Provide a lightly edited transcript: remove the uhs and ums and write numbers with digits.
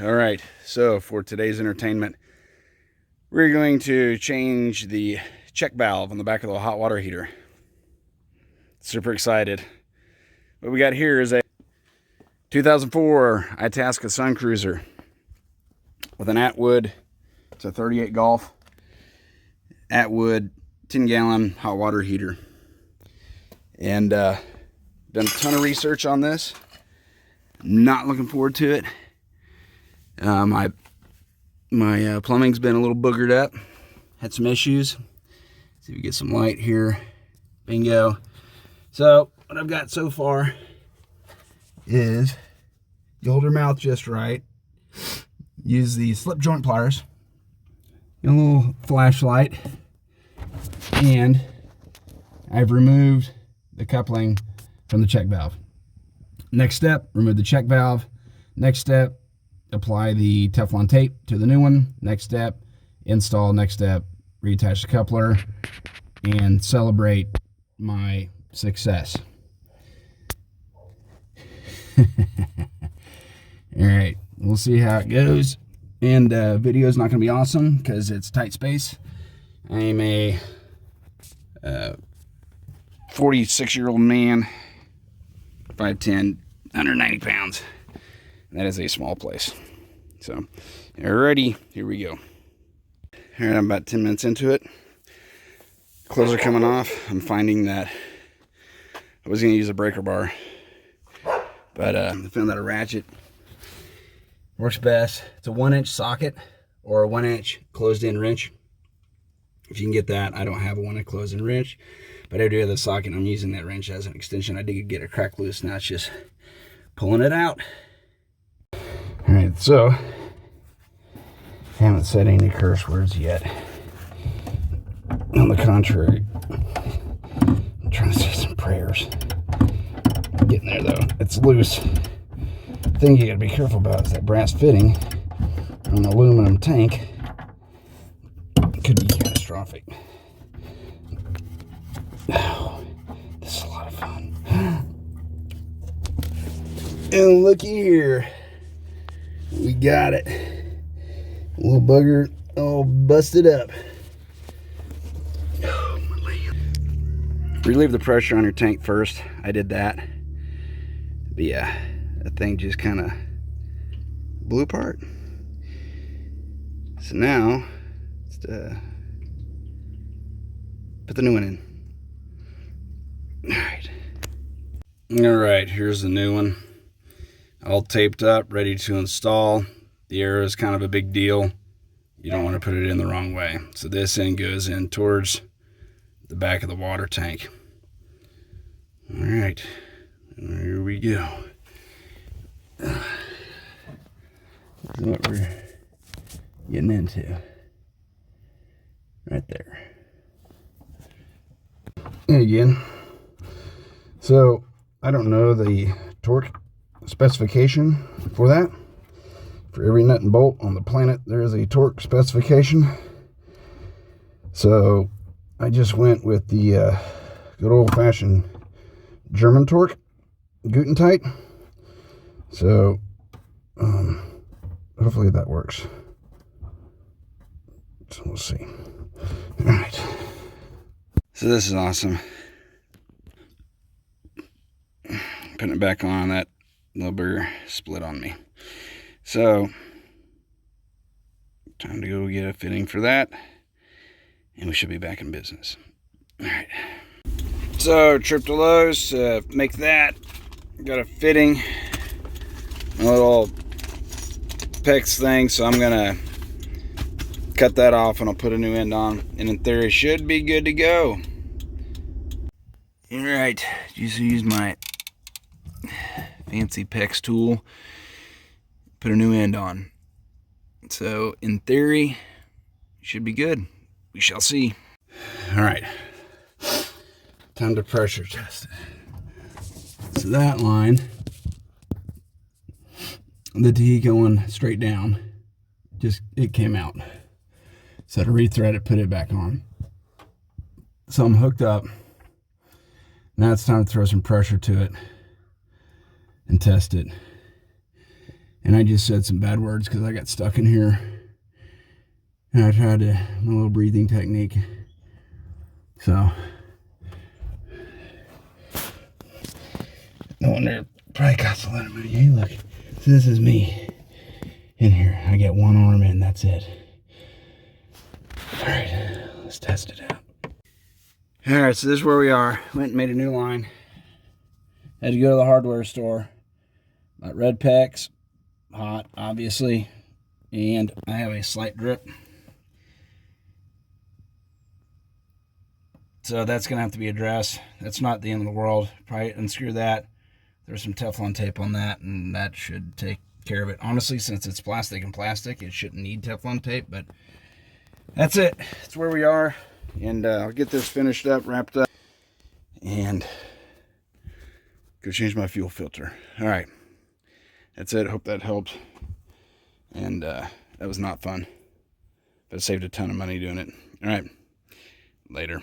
Alright, so for today's entertainment, we're going to change the check valve on the back of the hot water heater. Super excited. What we got here is a 2004 Itasca Suncruiser with an Atwood, it's a 38 Golf, Atwood 10-gallon hot water heater. And done a ton of research on this. Not looking forward to it. My plumbing's been a little boogered up. Had some issues. See if we get some light here. Bingo. So what I've got so far is you hold your mouth just right. Use the slip joint pliers. A little flashlight. And I've removed the coupling from the check valve. Next step, remove the check valve. Next step, apply the Teflon tape to the new one. Next step, install. Next step, reattach the coupler and celebrate my success. All right, we'll see how it goes. And video is not going to be awesome because it's tight space. I'm a 46-year-old man, 5'10", 190 pounds. That is a small place. So, alrighty, here we go. All right, I'm about 10 minutes into it. Clothes are coming off. I'm finding that I was going to use a breaker bar, but I found that a ratchet works best. It's a 1-inch socket or a 1-inch closed-in wrench. If you can get that, I don't have a 1-inch closed-in wrench, but I do have the socket. I'm using that wrench as an extension. I did get a crack loose. Now it's just pulling it out. All right, so haven't said any curse words yet. On the contrary, I'm trying to say some prayers. Getting there though. It's loose. The thing you gotta be careful about is that brass fitting on an aluminum tank. It could be catastrophic. Oh, this is a lot of fun. And looky here. We got it. A little bugger all busted up. Oh, my leg. Relieve the pressure on your tank first. I did that. But yeah, that thing just kind of blew apart. So now, let's put the new one in. All right, here's the new one. All taped up, ready to install. The arrow is kind of a big deal. You don't want to put it in the wrong way. So this end goes in towards the back of the water tank. All right, here we go. This is what we're getting into. Right there. And again, so I don't know the torque specification for that. For every nut and bolt on the planet, there is a torque specification. So I just went with the good old-fashioned German torque, Gutentite. So hopefully that works. So we'll see. All right. So this is awesome. putting it back on. That little booger split on me. So, time to go get a fitting for that, and we should be back in business. All right. So, trip to Lowe's to make that. Got a fitting, a little PEX thing, so I'm gonna cut that off and I'll put a new end on, and in theory should be good to go. All right, just use my fancy PEX tool, put a new end on. So in theory, should be good. We shall see. All right, time to pressure test it. So that line, the T going straight down, just it came out. So to rethread it, put it back on. So I'm hooked up. Now it's time to throw some pressure to it and test it. And I just said some bad words because I got stuck in here. And I tried my little breathing technique. So, no wonder it probably costs a lot of money. Hey, look, so this is me in here. I get one arm in, that's it. All right, let's test it out. All right, so this is where we are. Went and made a new line. Had to go to the hardware store. Got red PEX, hot, obviously, and I have a slight drip. So that's gonna have to be addressed. That's not the end of the world. Probably unscrew that. There's some Teflon tape on that, and that should take care of it. Honestly, since it's plastic and plastic, it shouldn't need Teflon tape, but that's it. That's where we are. And I'll get this finished up, wrapped up, and go change my fuel filter. All right. That's it. Hope that helped. And that was not fun, but I saved a ton of money doing it. All right. Later.